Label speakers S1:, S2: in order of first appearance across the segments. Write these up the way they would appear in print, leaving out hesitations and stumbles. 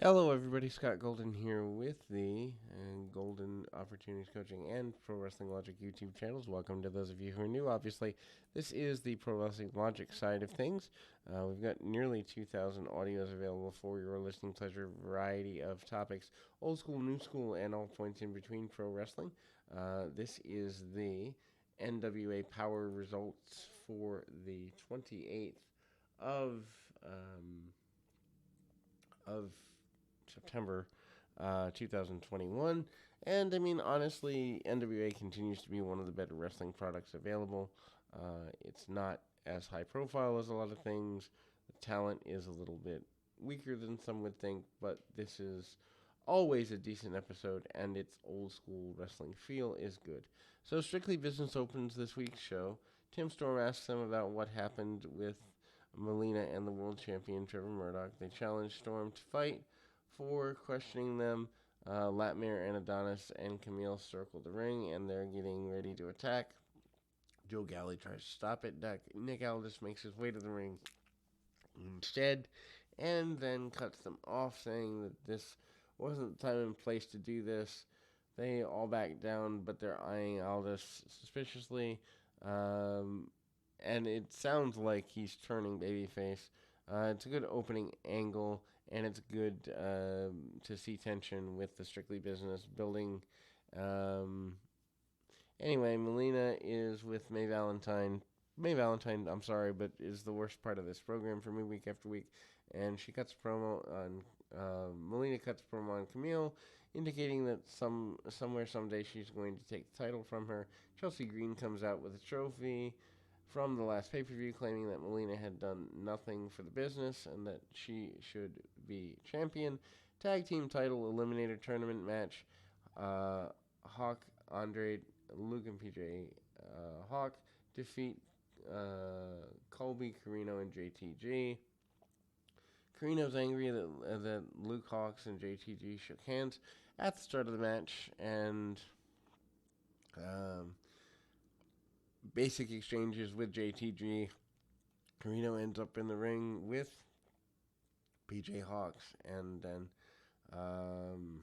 S1: Hello, everybody. Scott Golden here with the Golden Opportunities Coaching and Pro Wrestling Logic YouTube channels. Welcome to those of you who are new. Obviously, this is the Pro Wrestling Logic side of things. We've got nearly 2,000 audios available for your listening pleasure, variety of topics, old school, new school, and all points in between pro wrestling. This is the NWA Power results for the 28th of of September 2021. And I mean, honestly, NWA continues to be one of the better wrestling products available. It's not as high profile as a lot of things. The talent is a little bit weaker than some would think, but this is always a decent episode, and its old school wrestling feel is good. So, Strictly Business opens this week's show. Tim Storm asks them about what happened with Melina and the world champion Trevor Murdoch. They challenge Storm to fight. For questioning them, Latmere and Adonis and Camille circle the ring, and they're getting ready to attack. Joe Galley tries to stop it. Nick Aldis makes his way to the ring instead, and then cuts them off, saying that this wasn't the time and place to do this. They all back down, but they're eyeing Aldis suspiciously. Um, and it sounds like he's turning babyface. It's a good opening angle, and it's good to see tension with the Strictly Business building. Um, anyway, Melina is with May Valentine. May Valentine, I'm sorry, but is the worst part of this program for me week after week. And she cuts a promo on Melina cuts a promo on Camille, indicating that somewhere someday she's going to take the title from her. Chelsea Green comes out with a trophy from the last pay-per-view, claiming that Melina had done nothing for the business and that she should be champion. Tag team title eliminator tournament match. Hawk, Andre, Luke, and PJ Hawk defeat Colby, Carino, and JTG. Carino's angry that Luke Hawks and JTG shook hands at the start of the match, and um, basic exchanges with JTG. Carino ends up in the ring with PJ Hawks, and then um,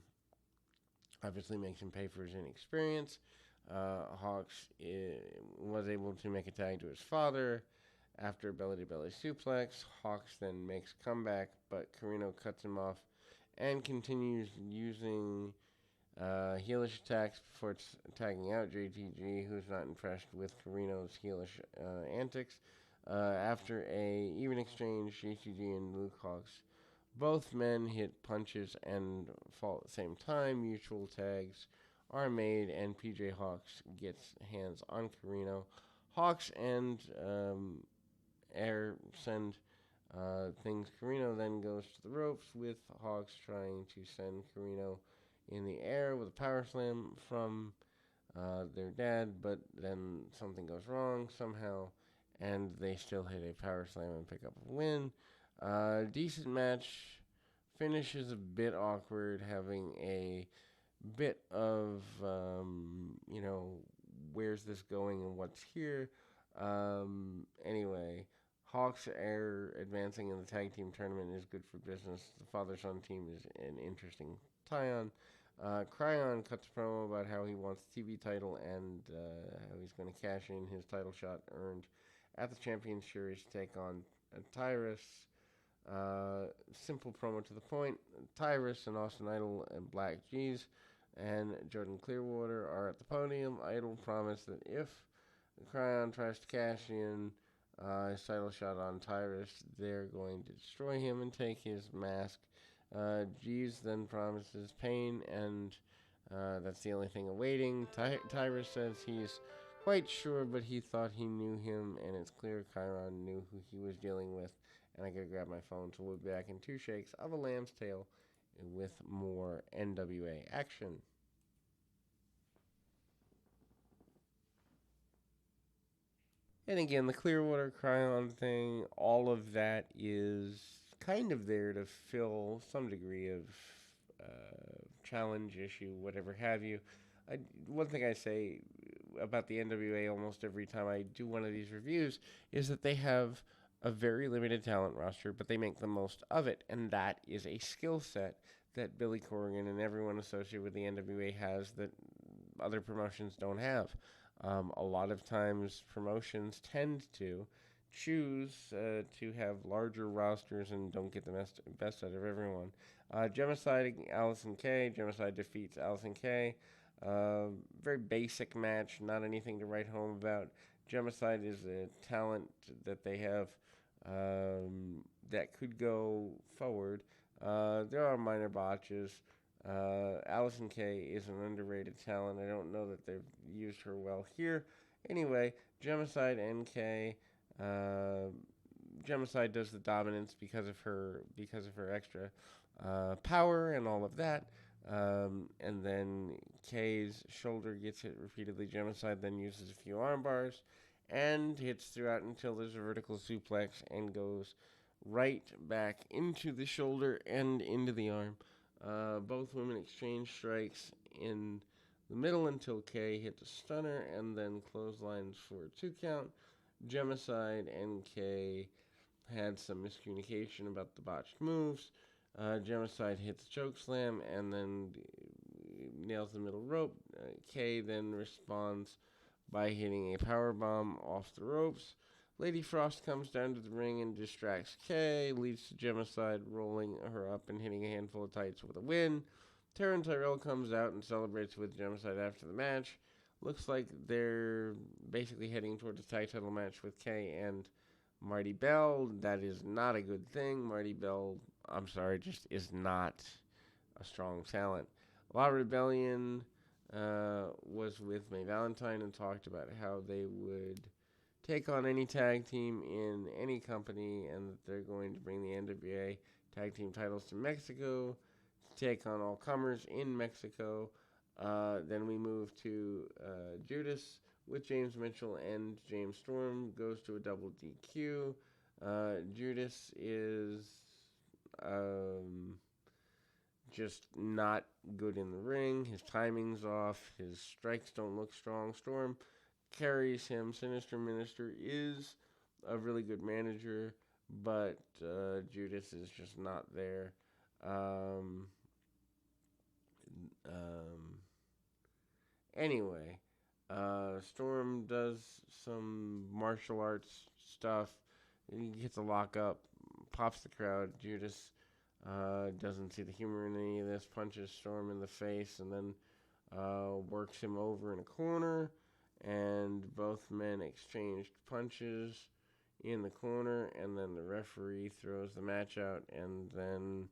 S1: obviously makes him pay for his inexperience. Hawks was able to make a tag to his father after a belly-to-belly suplex. Hawks then makes a comeback, but Carino cuts him off and continues using heelish attacks before tagging out JTG, who's not impressed with Carino's heelish antics. After a even exchange, JTG and Luke Hawks, both men hit punches and fall at the same time. Mutual tags are made, and PJ Hawks gets hands on Carino. Hawks and Air send things. Carino then goes to the ropes, with Hawks trying to send Carino in the air with a power slam from their dad, but then something goes wrong somehow, and they still hit a power slam and pick up a win. Decent match. Finish is a bit awkward, having a bit of, where's this going and what's here. Anyway, Hawks Air advancing in the tag team tournament is good for business. The father son team is an interesting tie on. Cryon cuts a promo about how he wants the TV title and how he's going to cash in his title shot earned at the Champions Series to take on Tyrus. Simple promo to the point. Tyrus and Austin Idol and Black G's and Jordan Clearwater are at the podium. Idol promised that if Cryon tries to cash in his title shot on Tyrus, they're going to destroy him and take his mask. Jeeves then promises pain, and that's the only thing awaiting. Tyrus says he's quite sure, but he thought he knew him, and it's clear Chiron knew who he was dealing with. And I gotta grab my phone, so we'll be back in 2 shakes of a lamb's tail with more NWA action. And again, the Clearwater Cryon thing, all of that is kind of there to fill some degree of challenge, issue, whatever have you. One thing I say about the NWA almost every time I do one of these reviews is that they have a very limited talent roster, but they make the most of it, and that is a skill set that Billy Corgan and everyone associated with the NWA has that other promotions don't have. A lot of times, promotions tend to choose to have larger rosters and don't get the best out of everyone. Gemicide, Allison Kay. Gemicide defeats Allison Kay. Very basic match, not anything to write home about. Gemicide is a talent that they have that could go forward. There are minor botches. Allison Kay is an underrated talent. I don't know that they've used her well here. Anyway, Gemicide and Kay. Gemicide does the dominance because of her extra power and all of that. And then Kay's shoulder gets hit repeatedly. Gemicide then uses a few arm bars and hits throughout until there's a vertical suplex and goes right back into the shoulder and into the arm. Both women exchange strikes in the middle until Kay hits a stunner and then clotheslines for a 2 count. Gemicide and Kay had some miscommunication about the botched moves. Gemicide hits chokeslam and then nails the middle rope. Kay then responds by hitting a power bomb off the ropes. Lady Frost comes down to the ring and distracts Kay, leads to Gemicide rolling her up and hitting a handful of tights with a win. Taryn Tyrell comes out and celebrates with Gemicide after the match. Looks like they're basically heading towards a tag title match with Kay and Marty Bell. That is not a good thing. Marty Bell, just is not a strong talent. La Rebellion was with May Valentine and talked about how they would take on any tag team in any company and that they're going to bring the NWA tag team titles to Mexico to take on all comers in Mexico. Then we move to Judas with James Mitchell and James Storm goes to a double DQ. Judas is just not good in the ring. His timing's off. His strikes don't look strong. Storm carries him. Sinister Minister is a really good manager, but Judas is just not there. Anyway, Storm does some martial arts stuff. He gets a lockup, pops the crowd. Judas doesn't see the humor in any of this, punches Storm in the face, and then works him over in a corner. And both men exchanged punches in the corner, and then the referee throws the match out, and then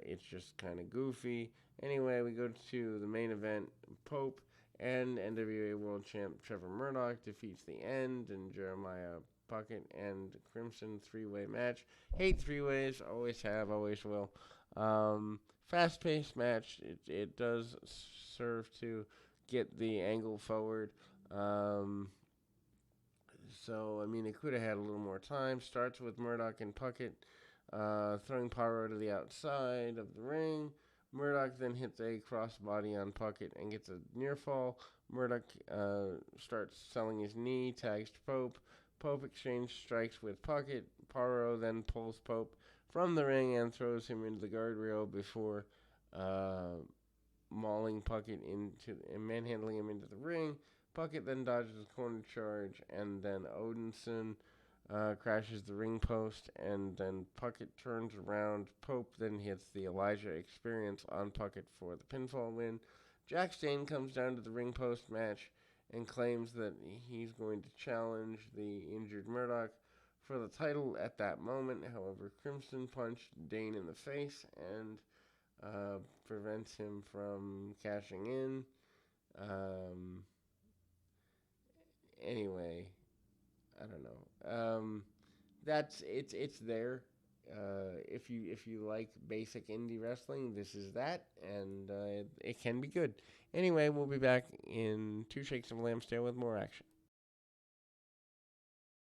S1: it's just kind of goofy. Anyway, we go to the main event. Pope and NWA World Champ Trevor Murdoch defeats The End and Jeremiah Puckett and Crimson 3-way match. Hate 3-ways, always have, always will. Fast-paced match. It does serve to get the angle forward. So, I mean, it could have had a little more time. Starts with Murdoch and Puckett throwing Pyro to the outside of the ring. Murdoch then hits a crossbody on Puckett and gets a near fall. Murdoch starts selling his knee, tags Pope. Pope exchanges strikes with Puckett. Pyro then pulls Pope from the ring and throws him into the guardrail before mauling Puckett and manhandling him into the ring. Puckett then dodges a corner charge, and then Odinson crashes the ring post, and then Puckett turns around. Pope then hits the Elijah Experience on Puckett for the pinfall win. Jack Stane comes down to the ring post match and claims that he's going to challenge the injured Murdoch for the title at that moment. However, Crimson punched Dane in the face and prevents him from cashing in. Anyway, I don't know. That's it's there. If you like basic indie wrestling, this is that, and it can be good. Anyway, we'll be back in 2 Shakes of a Lamb's Tail with more action.